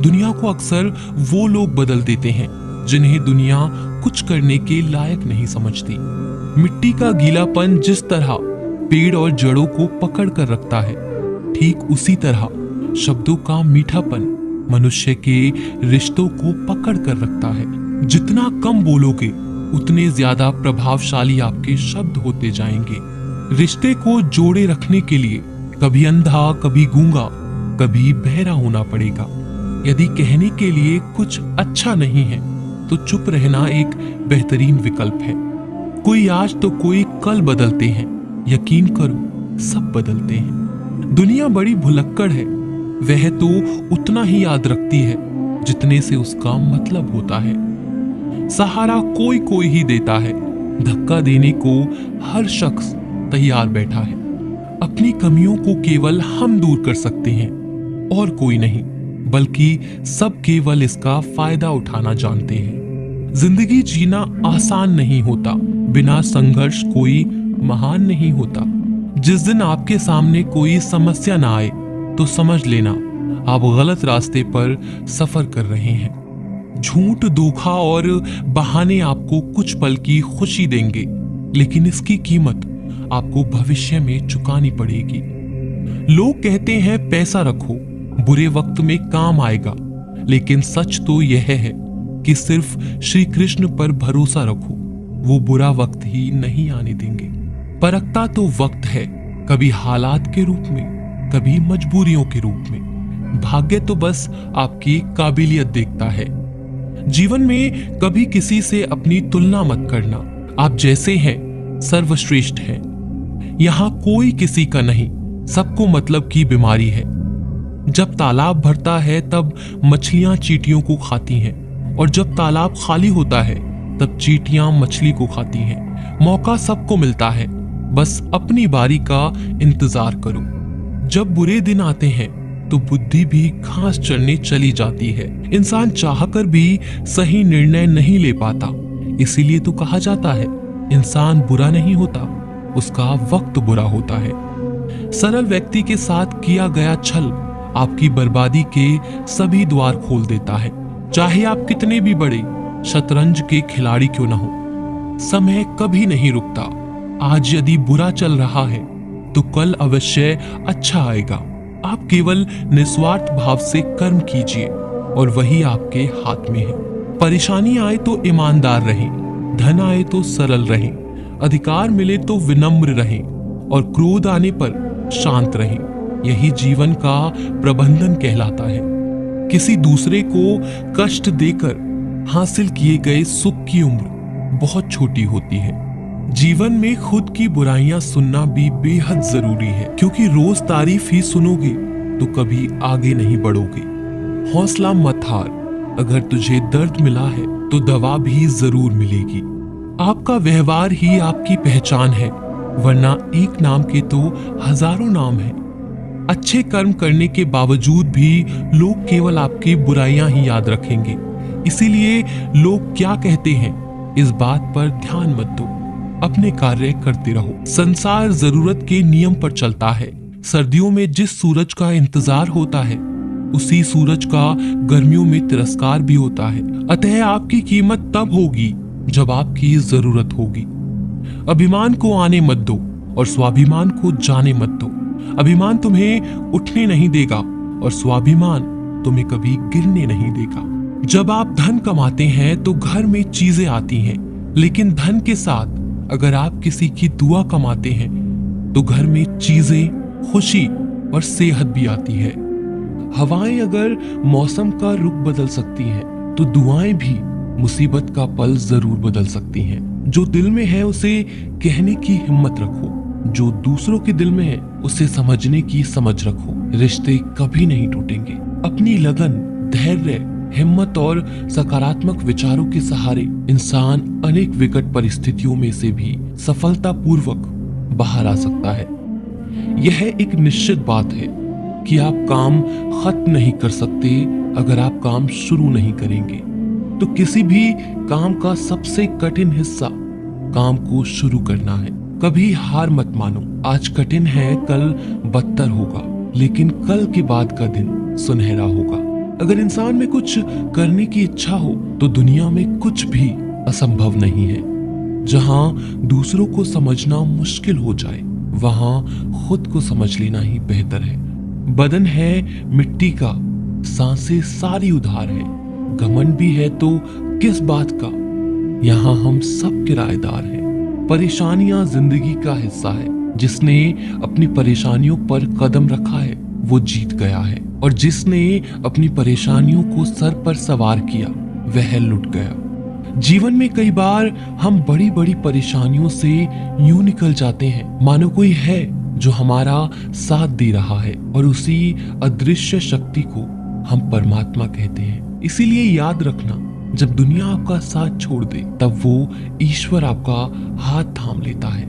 दुनिया को अक्सर वो लोग बदल देते हैं जिन्हें दुनिया कुछ करने के लायक नहीं समझती। मिट्टी का गीलापन जिस तरह पेड़ और जड़ों को पकड़ कर रखता है, ठीक उसी तरह शब्दों का मीठापन मनुष्य के रिश्तों को पकड़ कर रखता है। जितना कम बोलोगे उतने ज्यादा प्रभावशाली आपके शब्द होते जाएंगे। रिश्ते को जोड़े रखने के लिए कभी अंधा, कभी गूंगा, कभी बहरा होना पड़ेगा। यदि कहने के लिए कुछ अच्छा नहीं है तो चुप रहना एक बेहतरीन विकल्प है। कोई आज तो कोई कल बदलते हैं, यकीन करो सब बदलते हैं। दुनिया बड़ी भुलक्कड़ है, वह तो उतना ही याद रखती है जितने से उसका मतलब होता है। सहारा कोई कोई ही देता है, धक्का देने को हर शख्स तैयार बैठा है। अपनी कमियों को केवल हम दूर कर सकते हैं और कोई नहीं, बल्कि सब केवल इसका फायदा उठाना जानते हैं। जिंदगी जीना आसान नहीं होता, बिना संघर्ष कोई महान नहीं होता। जिस दिन आपके सामने कोई समस्या ना आए तो समझ लेना आप गलत रास्ते पर सफर कर रहे हैं। झूठ, धोखा और बहाने आपको कुछ पल की खुशी देंगे, लेकिन इसकी कीमत आपको भविष्य में चुकानी पड़ेगी। लोग कहते हैं पैसा रखो, बुरे वक्त में काम आएगा, लेकिन सच तो यह है कि सिर्फ श्री कृष्ण पर भरोसा रखो, वो बुरा वक्त ही नहीं आने देंगे। परखता तो वक्त है, कभी हालात के रूप में, कभी मजबूरियों के रूप में। भाग्य तो बस आपकी काबिलियत देखता है। जीवन में कभी किसी से अपनी तुलना मत करना। आप जैसे हैं सर्वश्रेष्ठ हैं। यहाँ कोई किसी का नहीं, सबको मतलब की बीमारी है। जब तालाब भरता है तब मछलियां चींटियों को खाती हैं, और जब तालाब खाली होता है तब चींटियां मछली को खाती हैं। मौका सबको मिलता है, बस अपनी बारी का इंतजार करो। जब बुरे दिन आते हैं तो बुद्धि भी घास चरने चली जाती है। इंसान चाहकर भी सही निर्णय नहीं ले पाता, इसीलिए तो कहा जाता है इंसान बुरा नहीं होता, उसका वक्त बुरा होता है। सरल व्यक्ति के साथ किया गया छल आपकी बर्बादी के सभी द्वार खोल देता है, चाहे आप कितने भी बड़े शतरंज के खिलाड़ी क्यों न हो। समय कभी नहीं रुकता। आज यदि बुरा चल रहा है तो कल अवश्य अच्छा आएगा। आप केवल निस्वार्थ भाव से कर्म कीजिए और वही आपके हाथ में है। परेशानी आए तो ईमानदार रहें, धन आए तो सरल रहें, अधिकार मिले तो विनम्र रहें और क्रोध आने पर शांत रहें। यही जीवन का प्रबंधन कहलाता है। किसी दूसरे को कष्ट देकर हासिल किए गए सुख की उम्र बहुत छोटी होती है। जीवन में खुद की बुराइयां सुनना भी बेहद जरूरी है, क्योंकि रोज तारीफ ही सुनोगे तो कभी आगे नहीं बढ़ोगे। हौसला मत हार, अगर तुझे दर्द मिला है तो दवा भी जरूर मिलेगी। आपका व्यवहार ही आपकी पहचान है, वरना एक नाम के तो हजारों नाम हैं। अच्छे कर्म करने के बावजूद भी लोग केवल आपकी बुराइयां ही याद रखेंगे। इसीलिए लोग क्या कहते हैं इस बात पर ध्यान मत दो, अपने कार्य करते रहो। संसार जरूरत के नियम पर चलता है। सर्दियों में जिस सूरज का इंतजार होता है उसी सूरज का गर्मियों में तिरस्कार भी होता है। अतः आपकी कीमत तब होगी जब आपकी जरूरत होगी। अभिमान को आने मत दो और स्वाभिमान को जाने मत दो। अभिमान तुम्हें उठने नहीं देगा और स्वाभिमान तुम्हें कभी गिरने नहीं देगा। जब आप धन कमाते हैं तो घर में चीजें आती हैं, लेकिन धन के साथ अगर आप किसी की दुआ कमाते हैं तो घर में चीजें, खुशी और सेहत भी आती है। हवाएं अगर मौसम का रुख बदल सकती हैं तो दुआएं भी मुसीबत का पल जरूर बदल सकती हैं। जो दिल में है उसे कहने की हिम्मत रखो, जो दूसरों के दिल में है उसे समझने की समझ रखो। रिश्ते कभी नहीं टूटेंगे। अपनी लगन, धैर्य, हिम्मत और सकारात्मक विचारों के सहारे इंसान अनेक विकट परिस्थितियों में से भी सफलतापूर्वक बाहर आ सकता है। यह एक निश्चित बात है कि आप काम खत्म नहीं कर सकते अगर आप काम शुरू नहीं करेंगे। तो किसी भी काम का सबसे कठिन हिस्सा काम को शुरू करना है। कभी हार मत मानो। आज कठिन है, कल बदतर होगा, लेकिन कल के बाद का दिन सुनहरा होगा। अगर इंसान में कुछ करने की इच्छा हो तो दुनिया में कुछ भी असंभव नहीं है। जहां दूसरों को समझना मुश्किल हो जाए वहां खुद को समझ लेना ही बेहतर है। बदन है मिट्टी का, सांसें सारी उधार है, घमंड भी है तो किस बात का, यहाँ हम सब किराएदार हैं। परेशानियां जिंदगी का हिस्सा है, जिसने अपनी परेशानियों पर कदम रखा है वो जीत गया है, और जिसने अपनी परेशानियों को सर पर सवार किया वह लुट गया। जीवन में कई बार हम बड़ी बड़ी परेशानियों से यूं निकल जाते हैं मानो कोई है जो हमारा साथ दे रहा है, और उसी अदृश्य शक्ति को हम परमात्मा कहते हैं। इसीलिए याद रखना, जब दुनिया आपका साथ छोड़ दे तब वो ईश्वर आपका हाथ थाम लेता है।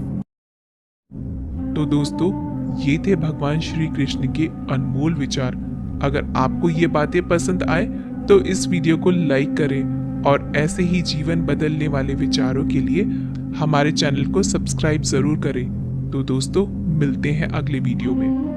तो दोस्तों, ये थे भगवान श्री कृष्ण के अनमोल विचार। अगर आपको ये बातें पसंद आए तो इस वीडियो को लाइक करें, और ऐसे ही जीवन बदलने वाले विचारों के लिए हमारे चैनल को सब्सक्राइब जरूर करें। तो दोस्तों, मिलते हैं अगले वीडियो में।